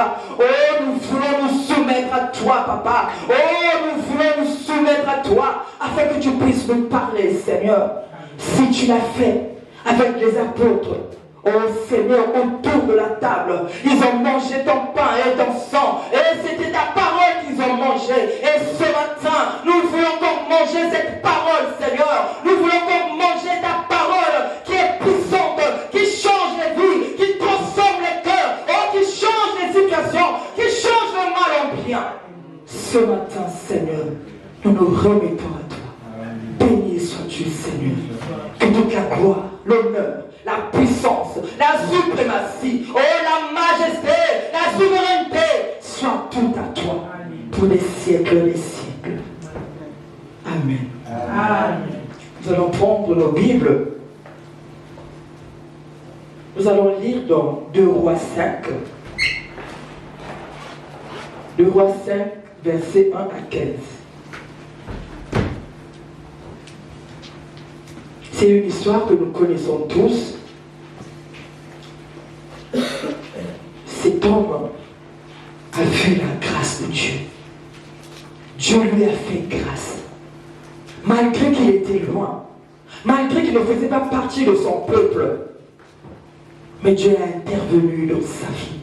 papa. Oh, nous voulons nous soumettre à toi, papa. Oh, nous voulons nous soumettre à toi, afin que tu puisses nous parler, Seigneur. Si tu l'as fait avec les apôtres, oh Seigneur, autour de la table, ils ont mangé ton pain et ton sang, et c'était ta parole qu'ils ont mangé. Et ce matin, nous voulons qu'on mange cette parole, Seigneur. Nous voulons qu'on mange ta parole qui est puissante, qui change les vies, qui transforme les cœurs, oh, qui change les situations, qui change le mal en bien. Ce matin, Seigneur, nous nous remettons à toi. Béni sois-tu, Seigneur. Que toute la gloire, l'honneur, la puissance, la suprématie, oh la majesté, la souveraineté, soit tout à toi pour les siècles des siècles. Amen. Amen. Nous allons prendre nos Bibles. Nous allons lire dans 2 Rois 5. 2 Rois 5, versets 1 à 15. C'est une histoire que nous connaissons tous. Cet homme a vu la grâce de Dieu. Dieu lui a fait grâce. Malgré qu'il était loin, malgré qu'il ne faisait pas partie de son peuple, mais Dieu a intervenu dans sa vie.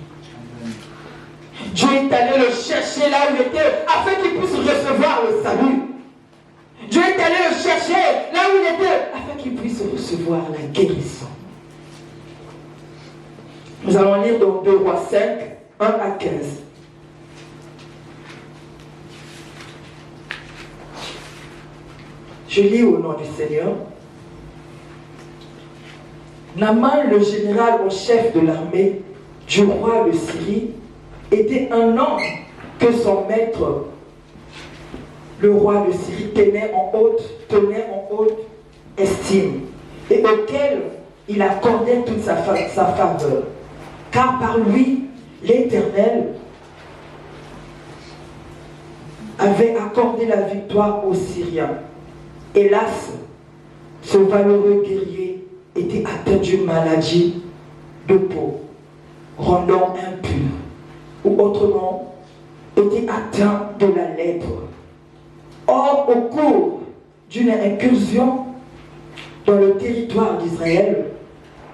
Dieu est allé le chercher là où il était, afin qu'il puisse recevoir le salut. Dieu est allé le chercher là où il était, afin qu'il puisse recevoir la guérison. Nous allons lire dans 2 Rois 5, 1 à 15. Je lis au nom du Seigneur. Naaman, le général en chef de l'armée du roi de Syrie, était un homme que son maître, le roi de Syrie, tenait en haute estime, et auquel il accordait toute sa faveur. Car par lui, l'Éternel avait accordé la victoire aux Syriens. Hélas, ce valeureux guerrier était atteint d'une maladie de peau, rendant impur, ou autrement, était atteint de la lèpre. Or, au cours d'une incursion dans le territoire d'Israël,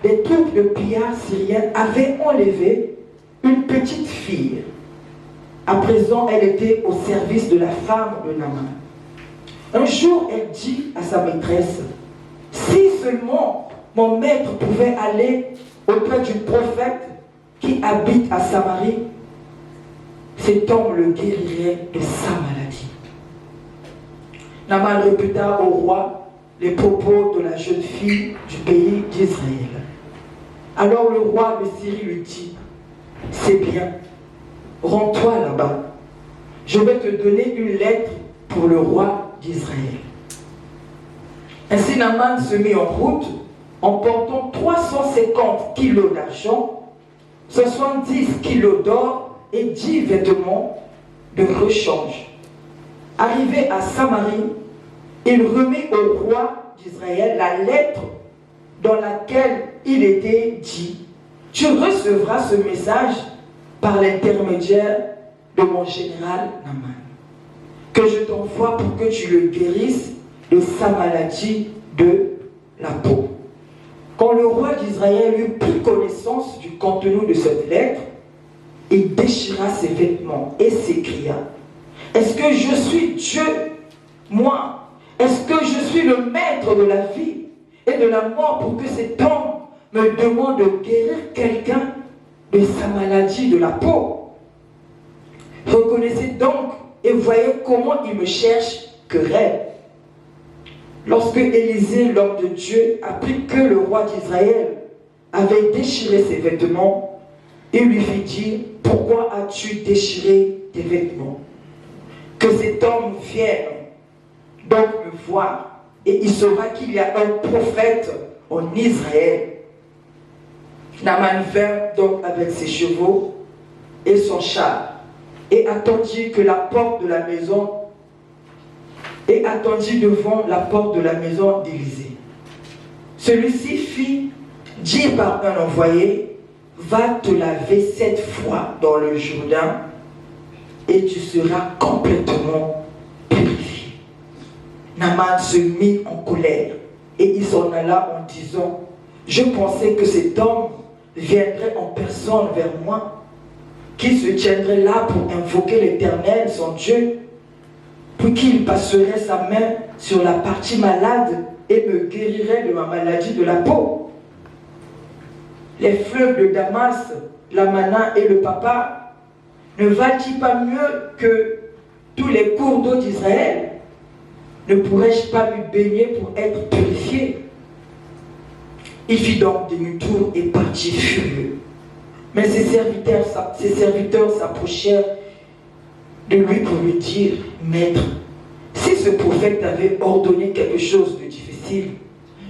des troupes de pillards syriens avaient enlevé une petite fille. À présent, elle était au service de la femme de Naaman. Un jour, elle dit à sa maîtresse, « Si seulement mon maître pouvait aller auprès du prophète qui habite à Samarie, cet homme le guérirait de sa maladie. » Naaman répéta au roi les propos de la jeune fille du pays d'Israël. Alors le roi de Syrie lui dit, « C'est bien, rends-toi là-bas. Je vais te donner une lettre pour le roi d'Israël. » Ainsi Naaman se mit en route en portant 350 kilos d'argent, 70 kilos d'or et 10 vêtements de rechange. Arrivé à Samarie, il remit au roi d'Israël la lettre dans laquelle il était dit, « Tu recevras ce message par l'intermédiaire de mon général Naaman, que je t'envoie pour que tu le guérisses de sa maladie de la peau. » Quand le roi d'Israël eut pris connaissance du contenu de cette lettre, il déchira ses vêtements et s'écria, « Est-ce que je suis Dieu, moi? Est-ce que je suis le maître de la vie et de la mort pour que cet homme me demande de guérir quelqu'un de sa maladie de la peau? Reconnaissez donc et voyez comment il me cherche querelle. » Lorsque Élisée, l'homme de Dieu, apprit que le roi d'Israël avait déchiré ses vêtements, il lui fit dire, « Pourquoi as-tu déchiré tes vêtements? Que cet homme vienne donc me voir, et il saura qu'il y a un prophète en Israël. » Naaman vint donc avec ses chevaux et son char, et attendit que la porte de la maison, et attendit devant la porte de la maison d'Élisée. Celui-ci fit dire par un envoyé, va te laver 7 fois dans le Jourdain et tu seras complètement purifié. Naaman se mit en colère et il s'en alla en disant, je pensais que cet homme viendrait en personne vers moi, qu'il se tiendrait là pour invoquer l'Éternel, son Dieu, puis qu'il passerait sa main sur la partie malade et me guérirait de ma maladie de la peau. Les fleuves de Damas, l'Amana et le Papa, ne valent-ils pas mieux que tous les cours d'eau d'Israël? Ne pourrais-je pas lui baigner pour être purifié? Il fit donc demi-tour et partit furieux. Mais ses serviteurs s'approchèrent de lui pour lui dire, Maître, si ce prophète t'avait ordonné quelque chose de difficile,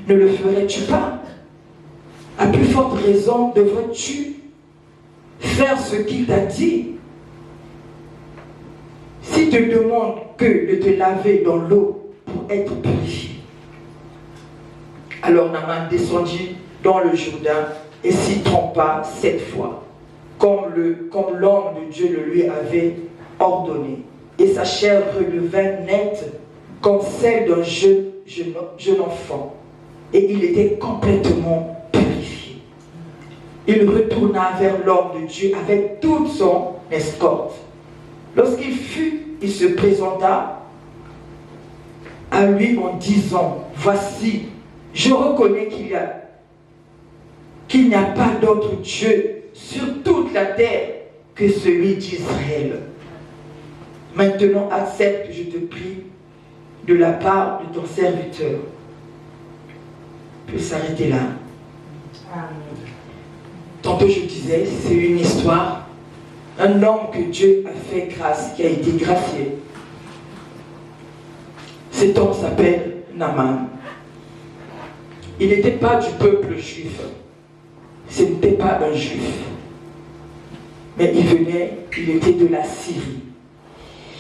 ne le ferais-tu pas? À plus forte raison, devrais-tu faire ce qu'il t'a dit? S'il te demande que de te laver dans l'eau pour être purifié. Alors Naaman descendit dans le Jourdain et s'y trempa 7 fois, comme l'homme de Dieu le lui avait ordonné. Et sa chair redevint nette comme celle d'un jeune enfant. Et il était complètement purifié. Il retourna vers l'homme de Dieu avec toute son escorte. Lorsqu'il fut, il se présenta à lui en disant, voici, je reconnais qu'il n'y a pas d'autre Dieu sur toute la terre que celui d'Israël. Maintenant, accepte, je te prie, de la part de ton serviteur. Je peux s'arrêter là. Amen. Tantôt je disais, c'est une histoire, un homme que Dieu a fait grâce, qui a été gracié. Cet homme s'appelle Naaman. Il n'était pas du peuple juif. Ce n'était pas un juif. Mais il était de la Syrie.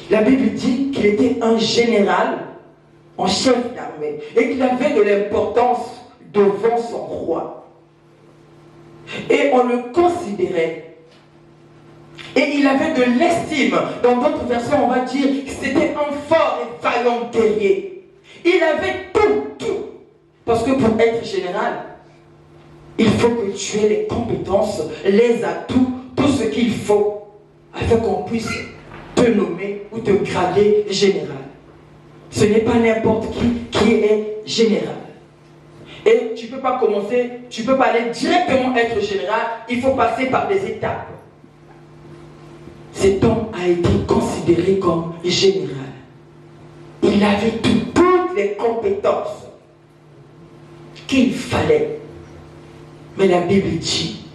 La Bible dit qu'il était un général en chef d'armée et qu'il avait de l'importance devant son roi. Et on le considérait. Et il avait de l'estime. Dans d'autres versions, on va dire que c'était un fort et vaillant guerrier. Il avait tout. Parce que pour être général, il faut que tu aies les compétences, les atouts, tout ce qu'il faut, afin qu'on puisse te nommer ou te grader général. Ce n'est pas n'importe qui est général. Et tu ne peux pas commencer, tu ne peux pas aller directement être général, il faut passer par des étapes. Cet homme a été considéré comme général. Il avait toutes les compétences qu'il fallait. Mais la Bible dit,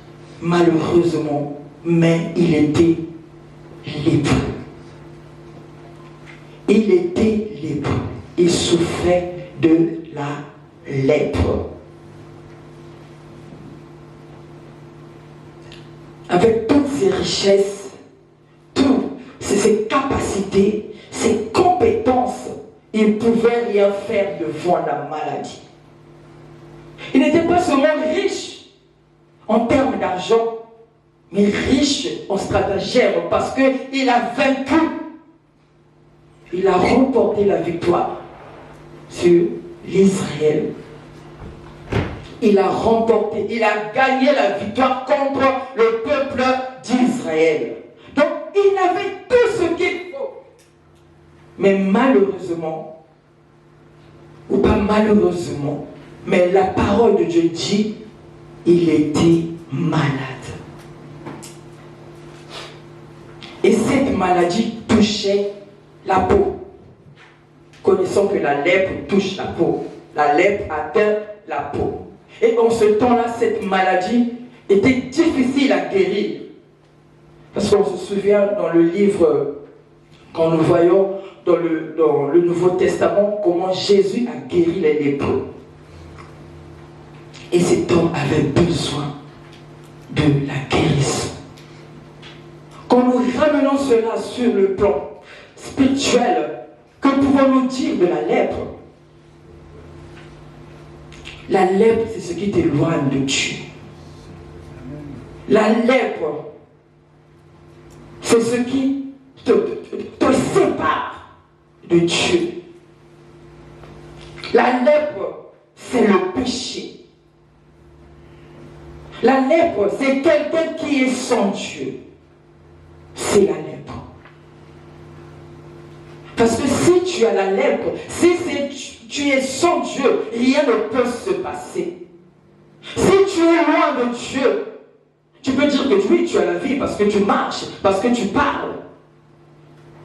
malheureusement, mais il était lépreux. Il était lépreux. Il souffrait de la lèpre. Avec toutes ses richesses, toutes ses capacités, ses compétences, il ne pouvait rien faire devant la maladie. Il n'était pas seulement riche en termes d'argent, mais riche en stratagème parce qu'il a vaincu. Il a remporté la victoire sur l'Israël. Il a remporté, il a gagné la victoire contre le peuple d'Israël. Donc, il avait tout ce qu'il faut. Mais malheureusement, ou pas malheureusement, mais la parole de Dieu dit, il était malade. Et cette maladie touchait la peau. Connaissons que la lèpre touche la peau. La lèpre atteint la peau. Et en ce temps-là, cette maladie était difficile à guérir. Parce qu'on se souvient dans le livre, quand nous voyons dans le Nouveau Testament, comment Jésus a guéri les lépreux. Et cet homme avait besoin de la guérison. Quand nous ramenons cela sur le plan spirituel, que pouvons-nous dire de la lèpre? La lèpre, c'est ce qui t'éloigne de Dieu. La lèpre, c'est ce qui te sépare de Dieu. La lèpre, c'est le péché. La lèpre, c'est quelqu'un qui est sans Dieu. C'est la lèpre. Parce que si tu as la lèpre, si tu es sans Dieu, rien ne peut se passer. Si tu es loin de Dieu, tu peux dire que oui, tu as la vie parce que tu marches, parce que tu parles.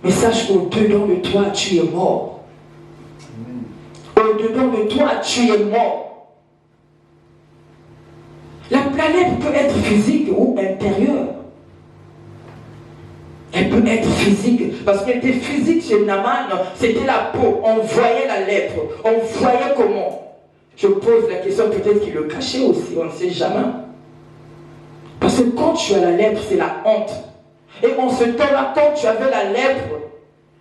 Mais sache qu'au-dedans de toi, tu es mort. Au-dedans de toi, tu es mort. La planète peut être physique ou intérieure. Elle peut être physique, parce qu'elle était physique chez Naaman, c'était la peau, on voyait la lèpre, on voyait comment. Je pose la question, peut-être qu'il le cachait aussi, on ne sait jamais. Parce que quand tu as la lèpre, c'est la honte. Et en ce temps-là, quand tu avais la lèpre,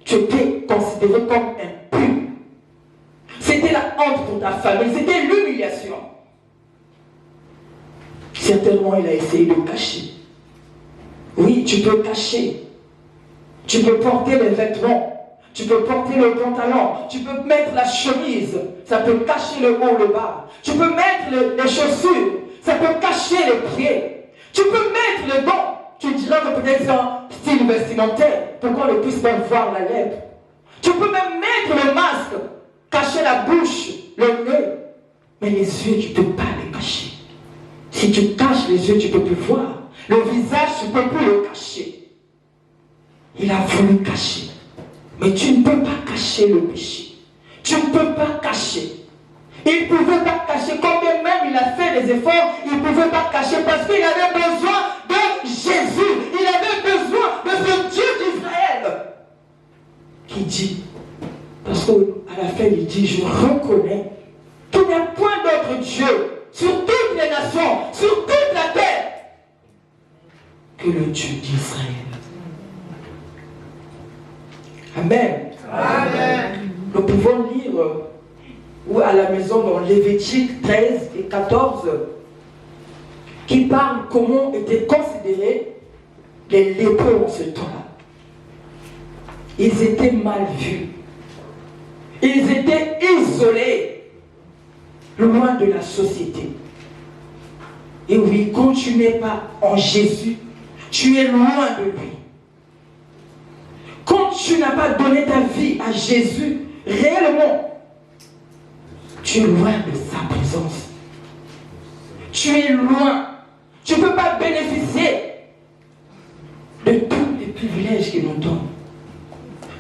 tu étais considéré comme impur. C'était la honte pour ta famille, c'était l'humiliation. Certainement, il a essayé de cacher. Oui, tu peux cacher. Tu peux porter les vêtements. Tu peux porter le pantalon. Tu peux mettre la chemise. Ça peut cacher le haut, le bas. Tu peux mettre les chaussures. Ça peut cacher les pieds. Tu peux mettre le gant. Tu diras que peut-être c'est un style vestimentaire. Pourquoi on ne puisse pas voir la lèpre? Tu peux même mettre le masque. Cacher la bouche, le nez. Mais les yeux, tu ne peux pas les cacher. Si tu caches les yeux, tu ne peux plus voir. Le visage, tu ne peux plus le cacher. Il a voulu cacher. Mais tu ne peux pas cacher le péché. Tu ne peux pas cacher. Il ne pouvait pas cacher. Combien même il a fait des efforts, il ne pouvait pas cacher parce qu'il avait besoin de Jésus. Il avait besoin de ce Dieu d'Israël. Qui dit, parce qu'à la fin il dit, je reconnais qu'il n'y a point d'autre Dieu sur toutes les nations, sur toute la terre, que le Dieu d'Israël. Amen. Amen. Nous pouvons lire ou à la maison dans Lévitique 13 et 14 qui parle comment étaient considérés les lépreux en ce temps-là. Ils étaient mal vus. Ils étaient isolés, loin de la société. Et oui, quand tu n'es pas en Jésus, tu es loin de lui. Quand tu n'as pas donné ta vie à Jésus, réellement, tu es loin de sa présence. Tu es loin. Tu ne peux pas bénéficier de tous les privilèges qu'il nous donne.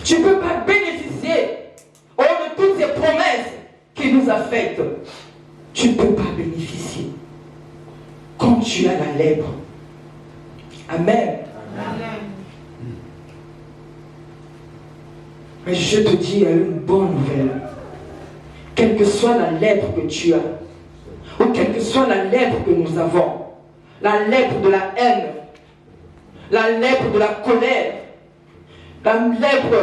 Tu ne peux pas bénéficier de toutes ces promesses qu'il nous a faites. Tu ne peux pas bénéficier quand tu as la lèpre. Amen. Amen. Mais je te dis, il y a une bonne nouvelle. Quelle que soit la lèpre que tu as, ou quelle que soit la lèpre que nous avons, la lèpre de la haine, la lèpre de la colère, la lèpre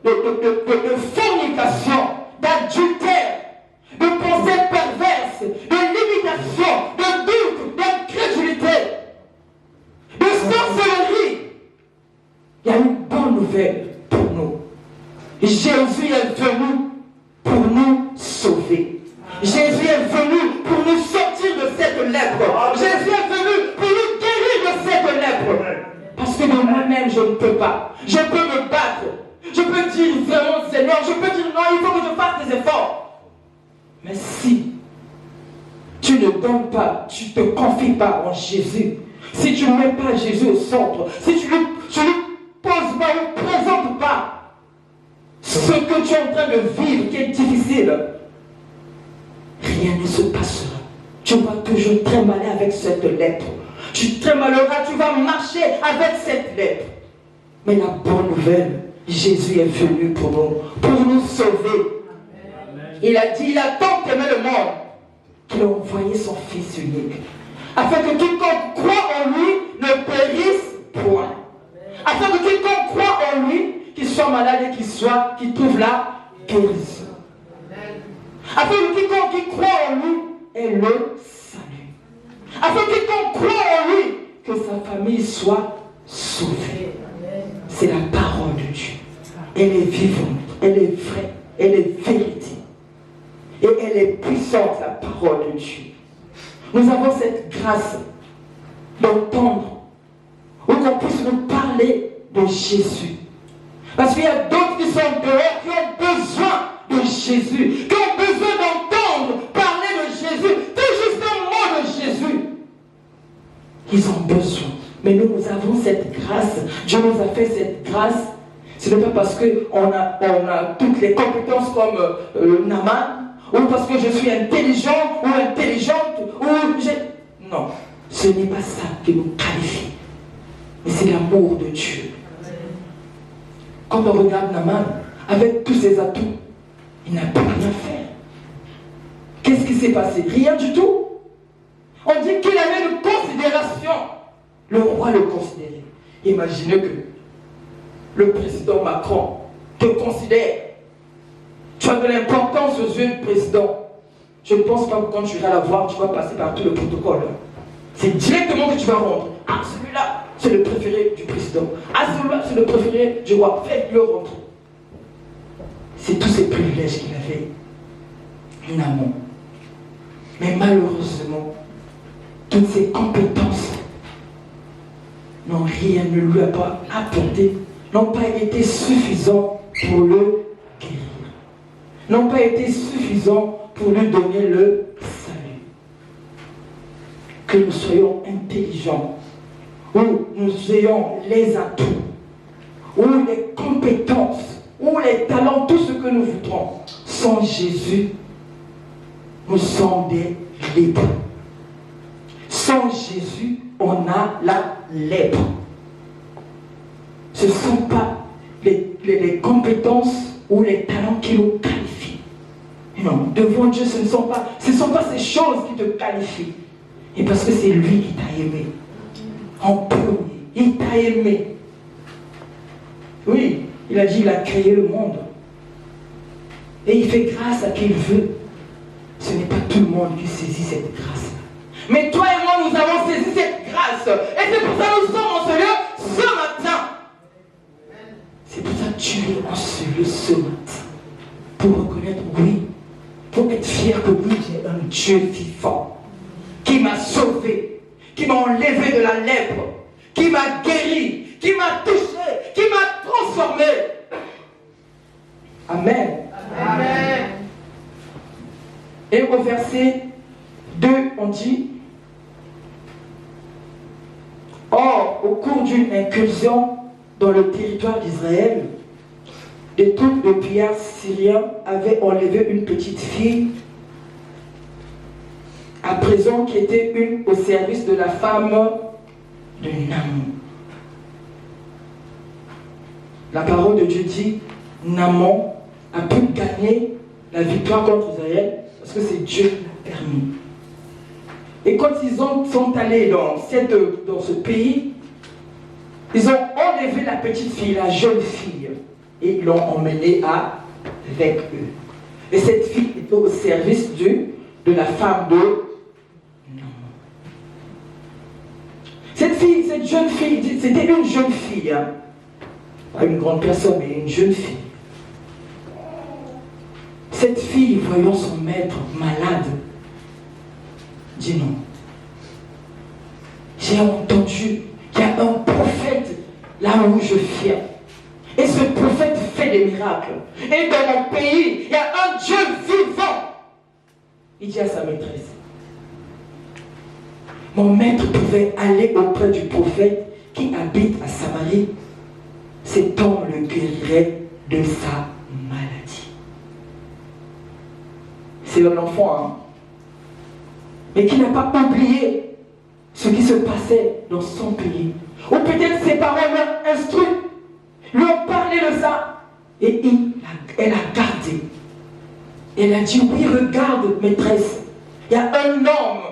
de fornication, d'adultère, de pensée perverse, de limitation, de doute, d'incrédulité, de sorcellerie. Il y a une bonne nouvelle pour nous. Jésus est venu pour nous sauver. Jésus est venu pour nous sortir de cette lèpre. Jésus est venu pour nous guérir de cette lèpre. Parce que de moi-même, je ne peux pas. Je peux me battre. Je peux dire vraiment, Seigneur, je peux dire non, il faut que je fasse des efforts. Mais si tu ne donnes pas, tu ne te confies pas en Jésus, si tu ne mets pas Jésus au centre, si tu ne lui poses pas, ne présentes pas ce que tu es en train de vivre, qui est difficile, rien ne se passera. Tu vas toujours trémaler avec cette lèpre. Tu trémaleras, tu vas marcher avec cette lèpre. Mais la bonne nouvelle, Jésus est venu pour nous sauver. Amen. Il a dit, il a tant aimé le monde qu'il a envoyé son Fils unique, afin que quiconque croit en lui ne périsse point. Afin que quiconque croit en lui, qu'il soit malade et qu'il trouve la guérison. Afin que quiconque qui croit en lui ait le salut. Afin que quiconque croit en lui que sa famille soit sauvée. C'est la parole de Dieu. Elle est vivante, elle est vraie, elle est vérité. Et elle est puissante, la parole de Dieu. Nous avons cette grâce d'entendre, ou qu'on puisse nous parler de Jésus. Parce qu'il y a d'autres qui sont dehors, qui ont besoin de Jésus, qui ont besoin d'entendre parler de Jésus, tout juste un mot de Jésus. Ils ont besoin. Mais nous avons cette grâce. Dieu nous a fait cette grâce. Ce n'est pas parce qu'on a toutes les compétences comme Naaman, ou parce que je suis intelligent ou intelligente, Non, ce n'est pas ça qui nous qualifie. Mais c'est l'amour de Dieu. Quand on regarde Naaman, avec tous ses atouts, il n'a pu rien faire. Qu'est-ce qui s'est passé? Rien du tout. On dit qu'il avait une considération. Le roi le considérait. Imaginez que le président Macron te considère. Tu as de l'importance aux yeux du président. Je ne pense pas que quand tu iras la voir, tu vas passer par tout le protocole. C'est directement que tu vas rendre. Ah, celui-là, c'est le préféré du président. Ah, celui-là, c'est le préféré du roi. Faites-le rentrer. C'est tous ces privilèges qu'il avait en amont. Mais malheureusement, toutes ces compétences ne lui a pas apporté, n'ont pas été suffisants pour le guérir, n'ont pas été suffisants pour lui donner le salut. Que nous soyons intelligents, où nous ayons les atouts, ou les compétences, ou les talents, tout ce que nous voudrons. Sans Jésus, nous sommes des lépreux. Sans Jésus, on a la lèpre. Ce ne sont pas les compétences ou les talents qui nous qualifient. Non, devant Dieu, ce ne sont pas ces choses qui te qualifient. Et parce que c'est lui qui t'a aimé. En premier, il t'a aimé. Oui, il a dit qu'il a créé le monde. Et il fait grâce à qui il veut. Ce n'est pas tout le monde qui saisit cette grâce-là. Mais toi et moi, nous avons saisi cette grâce. Et c'est pour ça que nous sommes en ce lieu ce matin. C'est pour ça que tu es en ce lieu ce matin. Pour reconnaître, oui, pour être fier que oui, j'ai un Dieu vivant qui m'a sauvé, qui m'a enlevé de la lèpre, qui m'a guéri, qui m'a touché, qui m'a transformé. Amen. Amen. Et au verset 2, on dit: Or, au cours d'une incursion dans le territoire d'Israël, des troupes de pillards syriens avaient enlevé une petite fille, à présent qui était au service de la femme de Naaman. La parole de Dieu dit: Naaman a pu gagner la victoire contre Israël parce que c'est Dieu qui l'a permis. Et quand ils sont allés dans ce pays, ils ont enlevé la petite fille, la jeune fille, et ils l'ont emmenée avec eux. Et cette fille était au service de la femme de Naaman. Cette jeune fille, c'était une jeune fille, hein. Pas une grande personne, mais une jeune fille. Cette fille, voyant son maître malade, dit non. J'ai entendu qu'il y a un prophète là où je viens. Et ce prophète fait des miracles. Et dans mon pays, il y a un Dieu vivant. Il dit à sa maîtresse: mon maître pouvait aller auprès du prophète qui habite à Samarie. Cet homme le guérirait de sa maladie. C'est un enfant, hein? Mais qui n'a pas oublié ce qui se passait dans son pays. Ou peut-être ses parents l'ont instruit, lui ont parlé de ça. Et elle a gardé. Elle a dit: oui, regarde, maîtresse, il y a un homme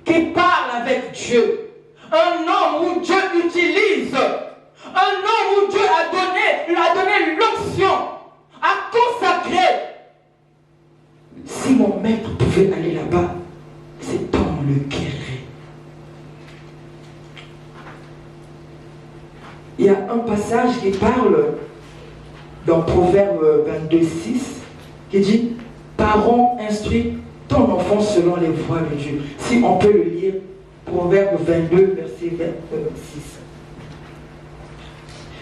qui parle avec Dieu. Un homme où Dieu utilise. Un homme où Dieu lui a donné l'option à consacrer. Si mon maître pouvait aller là-bas, cet homme le guérirait. il y a un passage qui parle dans Proverbe 22:6 qui dit « Parents, instruis ton enfant selon les voies de Dieu ». Si on peut le lire, Proverbe 22, verset 26.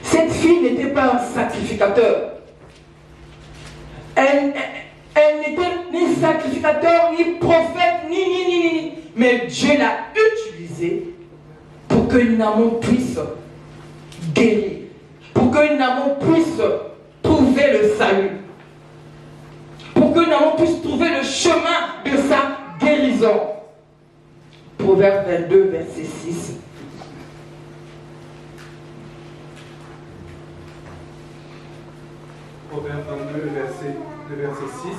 Cette fille n'était pas un sacrificateur. Elle n'était ni sacrificateur, ni prophète, ni. Mais Dieu l'a utilisée pour que Naaman puisse guérir, pour que Naaman puisse trouver le salut, pour que Naaman puisse trouver le chemin de sa guérison. Proverbe 22, verset 6. Proverbe 22, verset 6.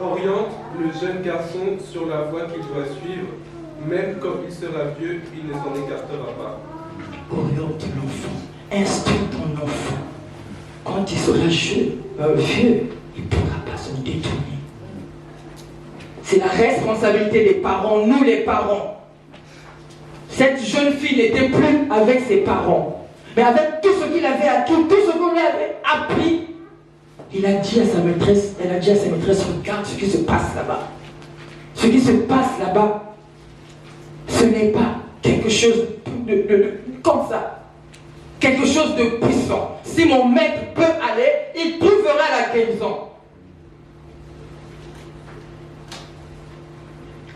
Oriente le jeune garçon sur la voie qu'il doit suivre, même quand il sera vieux, il ne s'en écartera pas. Oriente l'enfant, instruis ton enfant. Quand il sera vieux, il ne pourra pas se détourner. C'est la responsabilité des parents, nous les parents. Cette jeune fille n'était plus avec ses parents, mais avec tout ce qu'il avait acquis, tout ce qu'on lui avait appris. Il a dit à sa maîtresse, elle a dit à sa maîtresse, regarde ce qui se passe là-bas. Ce qui se passe là-bas, ce n'est pas quelque chose de comme ça. Quelque chose de puissant. Si mon maître peut aller, il trouvera la guérison.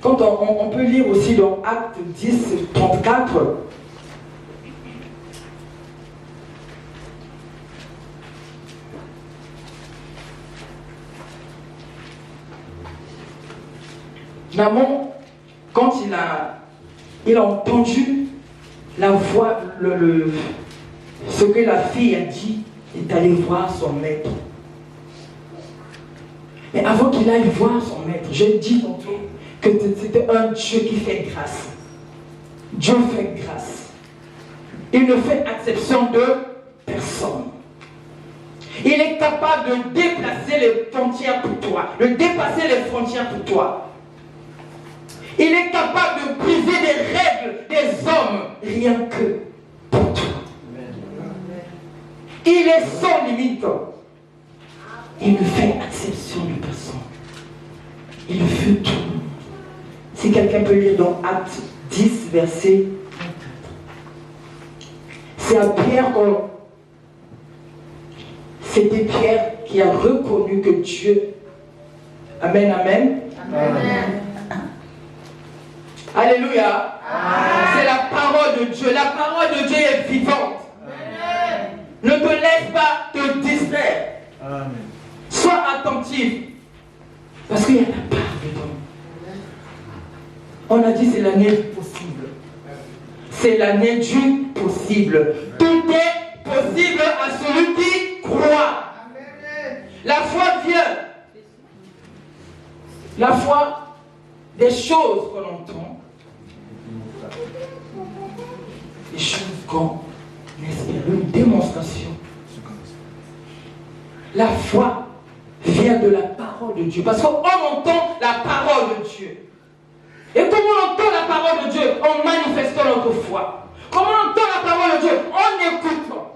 Quand on peut lire aussi dans Acte 10, 34, Naaman, quand il a entendu la voix, ce que la fille a dit, il est allé voir son maître. Mais avant qu'il aille voir son maître, j'ai dit tantôt que c'était un Dieu qui fait grâce. Dieu fait grâce. Il ne fait exception de personne. Il est capable de déplacer les frontières pour toi, de dépasser les frontières pour toi. Il est capable de briser les règles des hommes, rien que pour toi. Il est sans limite. Il ne fait exception de personne. Il veut tout le monde. Si quelqu'un peut lire dans Acte 10, verset 24. C'est à Pierre qu'on... C'était Pierre qui a reconnu que Dieu... Amen, amen. Amen. Alléluia. C'est la parole de Dieu. La parole de Dieu est vivante. Amen. Ne te laisse pas te distraire. Amen. Sois attentif. Parce qu'il y a la part dedans. On a dit c'est l'année du possible. C'est l'année du possible. Tout est possible à celui qui croit. La foi vient. La foi des choses qu'on entend. Des choses qu'on espère. Une démonstration. La foi vient de la parole de Dieu. Parce qu'on entend la parole de Dieu. Et comment on entend la parole de Dieu? En manifestant notre foi. Comment on entend la parole de Dieu? En écoutant.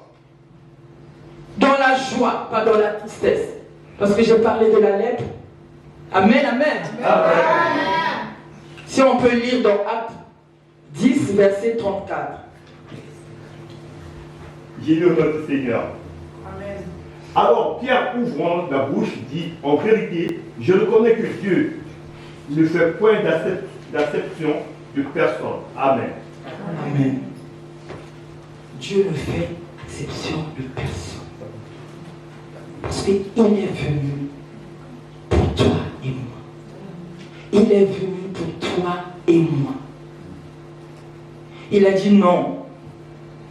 Dans la joie, pas dans la tristesse. Parce que j'ai parlé de la lèpre. Amen, amen. Amen. Si on peut lire dans Acte 10, verset 34. Jésus notre Seigneur. Amen. Alors Pierre, ouvrant la bouche, dit, en vérité, je reconnais que Dieu ne fait point d'acception de personne. Amen. Amen. Dieu ne fait exception de personne. Parce qu'il est venu pour toi et moi. Il est venu pour toi et moi. Il a dit non,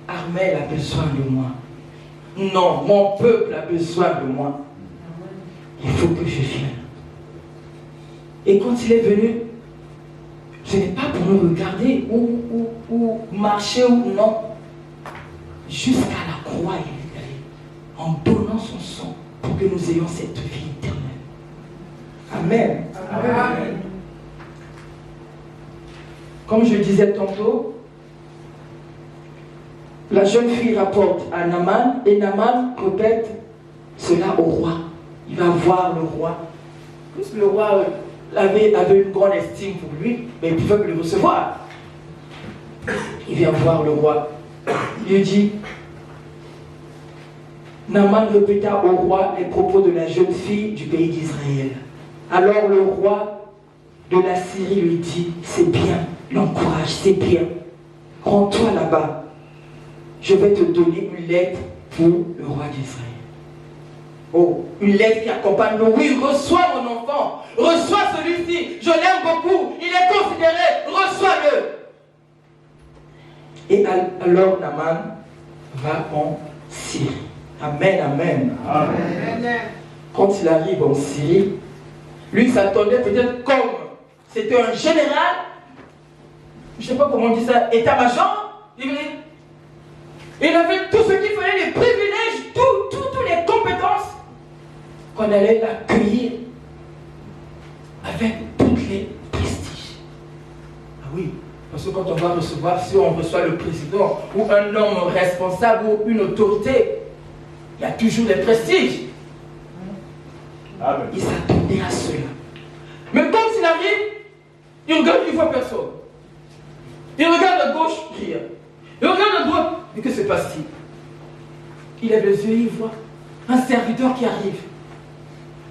Armel a besoin de moi. Non, mon peuple a besoin de moi. Il faut que je vienne. Et quand il est venu, ce n'est pas pour nous regarder ou marcher ou non. Jusqu'à la croix, il est allé en donnant son sang pour que nous ayons cette vie éternelle. Amen. Amen. Comme je disais tantôt, La jeune fille rapporte à Naaman et Naaman répète cela au roi. Il va voir le roi. Plus le roi avait une grande estime pour lui, mais il pouvait le recevoir. Il vient voir le roi. Il lui dit, Naaman répéta au roi les propos de la jeune fille du pays d'Israël. Alors le roi de la Syrie lui dit, c'est bien, l'encourage, c'est bien. Rends-toi là-bas. Je vais te donner une lettre pour le roi d'Israël. Oh, une lettre qui accompagne le oui, reçois mon enfant, reçois celui-ci, je l'aime beaucoup, il est considéré, reçois-le. Et alors Naaman va en Syrie. Amen, amen. Amen. Quand il arrive en Syrie, lui s'attendait peut-être comme c'était un général, je ne sais pas comment on dit ça, état-major, il avait tout ce qu'il fallait, les privilèges, toutes les compétences, qu'on allait l'accueillir avec toutes les prestiges. Ah oui, parce que quand on va recevoir, si on reçoit le président ou un homme responsable ou une autorité, il y a toujours des prestiges. Il s'attendait à cela. Mais quand il arrive, il regarde, il ne voit personne. Il regarde à gauche, rien. Il regarde à droite, mais que se passe-t-il? Il lève les yeux, il voit un serviteur qui arrive.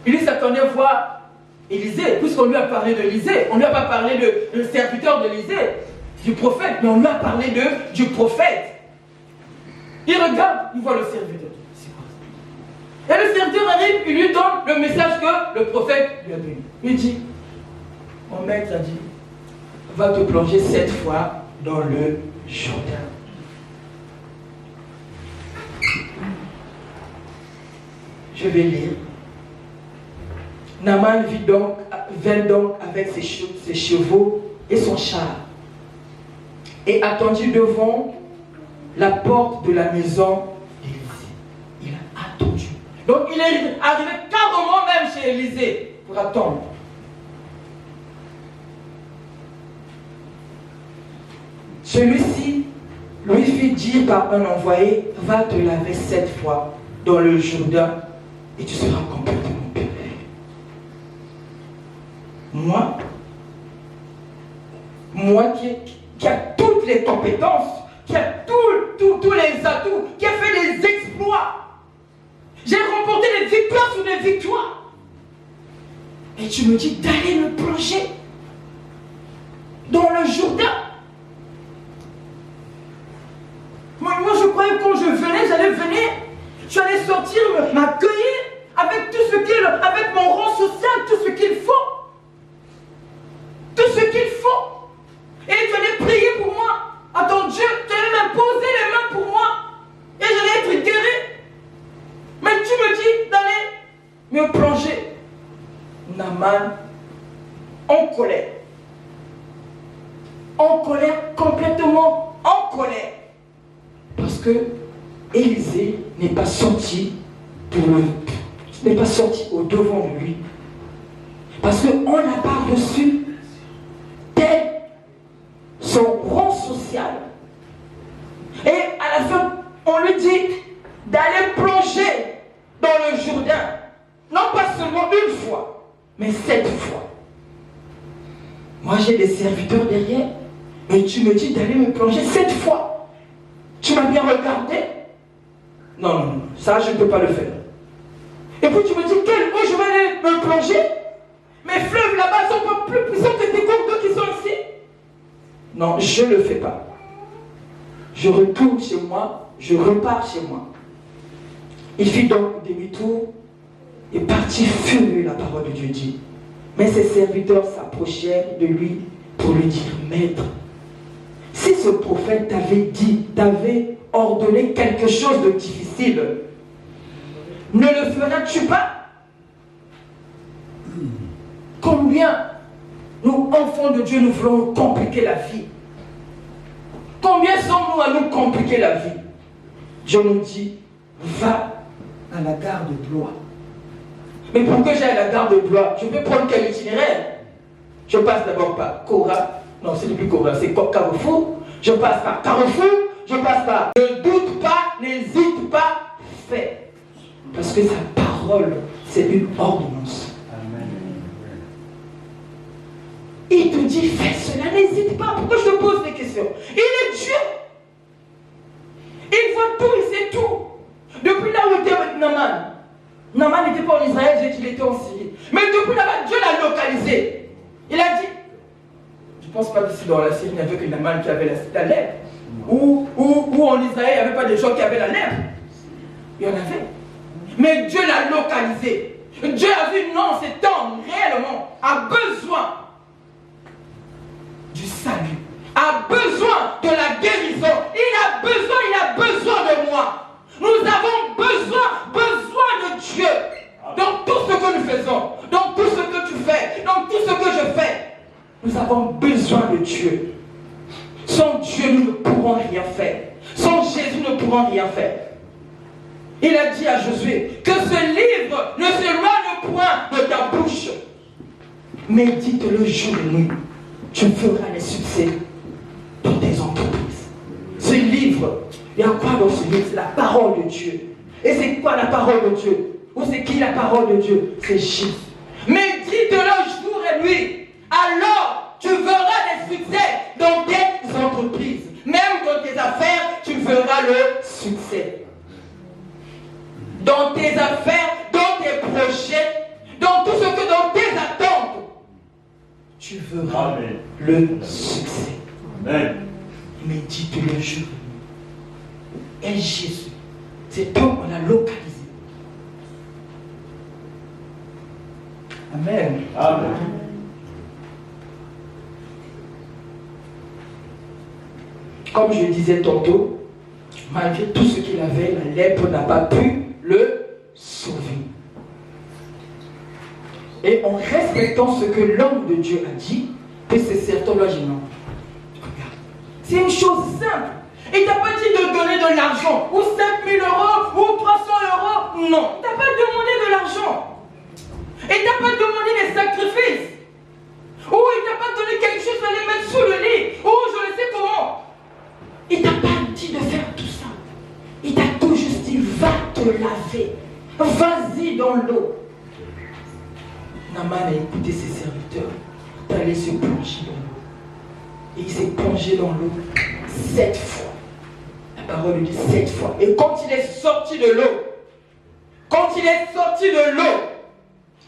Il s'attendait à voir Élisée, puisqu'on lui a parlé d'Élisée. On ne lui a pas parlé de serviteur d'Élisée, du prophète, mais on lui a parlé du prophète. Il regarde, il voit le serviteur. Et le serviteur arrive, il lui donne le message que le prophète lui a donné. Il dit, mon maître a dit, va te plonger 7 fois dans le Jourdain. Je vais lire. Naaman vint donc avec ses chevaux et son char et attendit devant la porte de la maison d'Élisée. Il a attendu. Donc il est arrivé carrément même chez Élisée pour attendre. Celui-ci lui fit dire par un envoyé, va te laver 7 fois dans le Jourdain et tu seras complètement pur. Moi qui a toutes les compétences, qui a tous les atouts, qui a fait des exploits, j'ai remporté des victoires sur des victoires. Et tu me dis d'aller me plonger dans le Jourdain. Moi, je croyais que quand je venais, j'allais venir, je allais sortir, m'accueillir avec tout ce qu'il, avec mon rang social, tout ce qu'il faut. Tout ce qu'il faut. Et tu allais prier pour moi. À ton Dieu, tu allais m'imposer les mains pour moi. Et j'allais être guéri. Mais tu me dis d'aller me plonger. Naaman, en colère. En colère, complètement en colère. Parce que Élisée n'est pas sorti n'est pas sorti au devant de lui. Parce qu'on n'a pas reçu tel son rang social. Et à la fin, on lui dit d'aller plonger dans le Jourdain. Non pas seulement une fois, mais 7 fois. Moi j'ai des serviteurs derrière, et tu me dis d'aller me plonger 7 fois. Tu m'as bien regardé? Non, ça je ne peux pas le faire. Et puis tu me dis, où je vais aller me plonger? Mes fleuves là-bas sont pas plus puissants que tes cours d'eau qui sont ici. Non, je ne le fais pas. Je retourne chez moi, je repars chez moi. Il fit donc demi-tour et partit furieux, la parole de Dieu dit. Mais ses serviteurs s'approchèrent de lui pour lui dire, Maître, si ce prophète t'avait ordonné quelque chose de difficile, ne le feras-tu pas? Combien nous, enfants de Dieu, nous voulons compliquer la vie? Combien sommes-nous à nous compliquer la vie? Dieu nous dit, va à la gare de Blois. Mais pour que j'aille à la gare de Blois, je peux prendre quel itinéraire? Je passe d'abord par Cora. Non, c'est plus Cora, c'est Carrefour. Je passe par Carrefour, je passe pas. Ne doute pas, n'hésite pas, fais. Parce que sa parole, c'est une ordonnance. Amen. Il te dit, fais cela, n'hésite pas. Pourquoi je te pose des questions? Il est Dieu. Il voit tout, il sait tout. Depuis là où était avec Naaman. Naaman n'était pas en Israël, j'ai dit qu'il était en Syrie. Mais depuis là-bas, Dieu l'a localisé. Il a dit, je ne pense pas qu'ici dans la Syrie, il n'y avait que Naaman qui avait la lèpre. Ou en Israël, il n'y avait pas des gens qui avaient la lèpre. Il y en avait. Mais Dieu l'a localisé. Dieu a vu, non, cet homme, réellement, a besoin du salut, a besoin de la guérison. Il a besoin de moi. Nous avons besoin de Dieu. Dans tout ce que nous faisons, dans tout ce que tu fais, dans tout ce que je fais, nous avons besoin de Dieu. Sans Dieu, nous ne pourrons rien faire. Sans Jésus, nous ne pourrons rien faire. Il a dit à Josué que ce livre ne s'éloigne point de ta bouche. Médite-le jour et nuit. Tu feras les succès dans tes entreprises. Ce livre, il y a quoi dans ce livre? C'est la parole de Dieu. Et c'est quoi la parole de Dieu? Ou c'est qui la parole de Dieu? C'est Jésus. Médite-le jour et nuit. Alors, tu verras des succès dans tes entreprises. Même dans tes affaires, tu verras le succès. Dans tes affaires, dans tes projets, dans tout ce que dans tes attentes, tu verras Amen. Le succès. Amen. Médite-le jour et nuit. Et Jésus, cet homme, on l'a localisé. Amen. Amen. Comme je disais tantôt, malgré tout ce qu'il avait, la lèpre n'a pas pu le sauver. Et en respectant ce que l'homme de Dieu a dit, que c'est certain, là, non. Regarde, c'est une chose simple. Il ne t'a pas dit de donner de l'argent, ou 5 000 euros, ou 300 euros. Non, il ne t'a pas demandé de l'argent. Il ne t'a pas demandé des sacrifices. Ou il ne t'a pas donné quelque chose à les mettre sous le lit. Ou je ne sais comment. Il ne t'a pas dit de faire tout ça. Il t'a tout juste dit, va te laver. Vas-y dans l'eau. Naaman a écouté ses serviteurs d'aller se plonger dans l'eau. Et il s'est plongé dans l'eau 7 fois. La parole dit 7 fois. Et quand il est sorti de l'eau,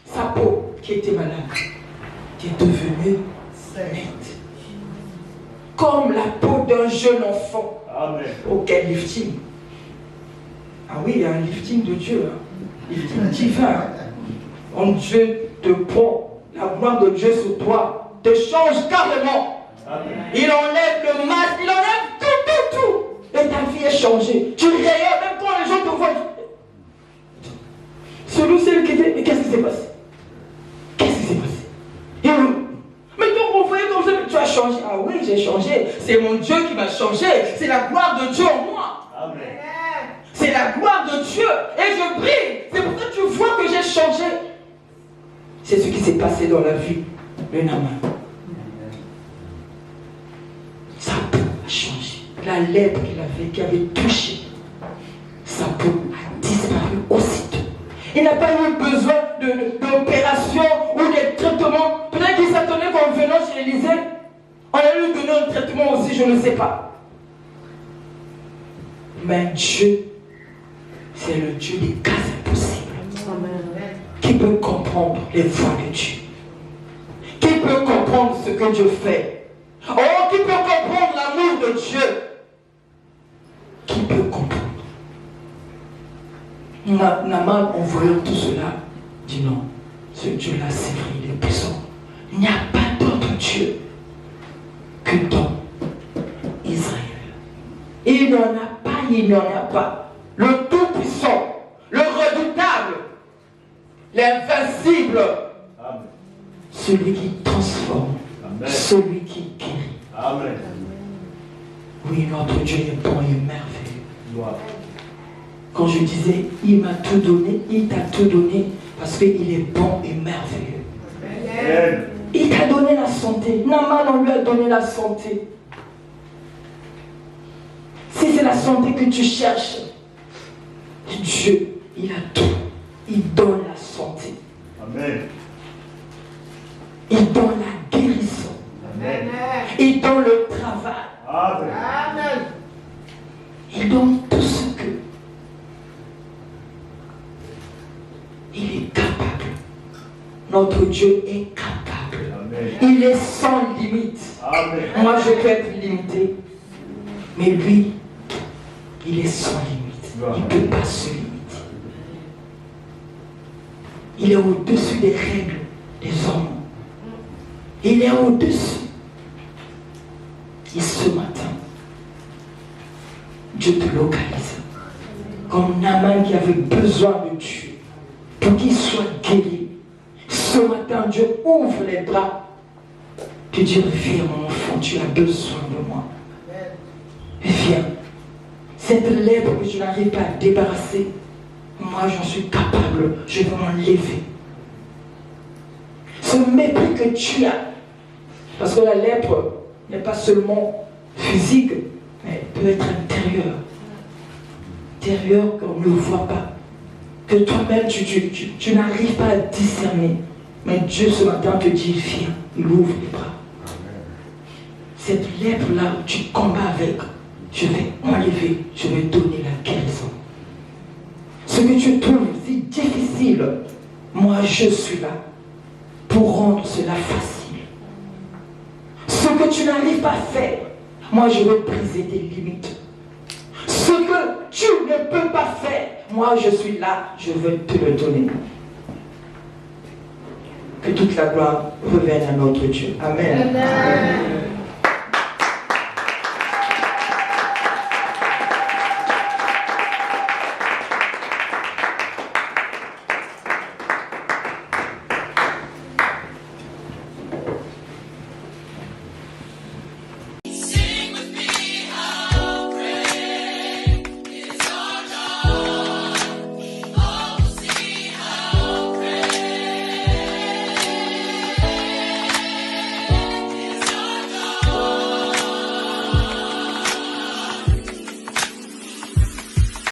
sa peau, qui était malade, qui est devenue nette. Comme la peau d'un jeune enfant. Amen. Auquel lifting. Ah oui, il y a un lifting de Dieu. Lifting divin. En Dieu te prend, la gloire de Dieu sur toi te change carrément. Amen. Il enlève le masque, il enlève tout. Et ta vie est changée. Tu rayonnes, même quand les gens te voient. Celui qui était, mais qu'est-ce qui s'est passé? Mais donc on voyait comme ça, mais tu as changé. Ah oui, j'ai changé. C'est mon Dieu qui m'a changé. C'est la gloire de Dieu en moi. Amen. C'est la gloire de Dieu. Et je brille. C'est pour ça que tu vois que j'ai changé. C'est ce qui s'est passé dans la vie de Naaman. Sa peau a changé. La lèpre qu'il avait, qui avait touché, sa peau a disparu aussitôt. Il n'a pas eu besoin d'opération ou de traitement. Peut-être qu'il s'attendait qu'en venant chez Élisée, on allait lui donner un traitement aussi, je ne sais pas. Mais Dieu, c'est le Dieu des cas impossibles. Amen. Qui peut comprendre les voies de Dieu. Qui peut comprendre ce que Dieu fait. Oh, qui peut comprendre l'amour de Dieu. Qui peut comprendre. Naaman, en voyant tout cela, dit non, ce Dieu-là, c'est vrai, il est puissant. Il n'y a pas d'autre Dieu que dans Israël. Il n'en a pas. Le Tout-Puissant, le Redoutable, l'Invincible, Amen. Celui qui transforme, Amen. Celui qui guérit. Amen. Oui, notre Dieu est bon et merveilleux. Wow. Quand je disais, il m'a tout donné, il t'a tout donné, parce qu'il est bon et merveilleux. Amen. Il t'a donné la santé. Naaman, on lui a donné la santé. Si c'est la santé que tu cherches, Dieu, il a tout. Il donne la santé. Amen. Il donne la guérison. Amen. Il donne le travail. Amen. Il donne tout ce que il est capable. Notre Dieu est capable. Amen. Il est sans limite. Amen. Moi, je peux être limité. Mais lui, il est sans limite. Il ne peut pas se limiter. Il est au-dessus des règles des hommes. Il est au-dessus. Et ce matin, Dieu te localise. Comme Naaman qui avait besoin de Dieu pour qu'il soit guéri. Ce matin, Dieu ouvre les bras. Tu dis, viens mon enfant, tu as besoin de moi. Viens. Cette lèpre que je n'arrive pas à débarrasser, moi j'en suis capable, je vais m'enlever. Ce mépris que tu as, parce que la lèpre n'est pas seulement physique, mais elle peut être intérieure. Intérieure qu'on ne le voit pas. Que toi-même tu n'arrives pas à discerner. Mais Dieu ce matin te dit, viens, il ouvre les bras. Cette lèpre-là, tu combats avec. Je vais enlever, je vais donner la guérison. Ce que tu trouves si difficile, moi je suis là pour rendre cela facile. Ce que tu n'arrives pas à faire, moi je vais briser tes limites. Ce que tu ne peux pas faire, moi je suis là, je vais te le donner. Que toute la gloire revienne à notre Dieu. Amen. Amen.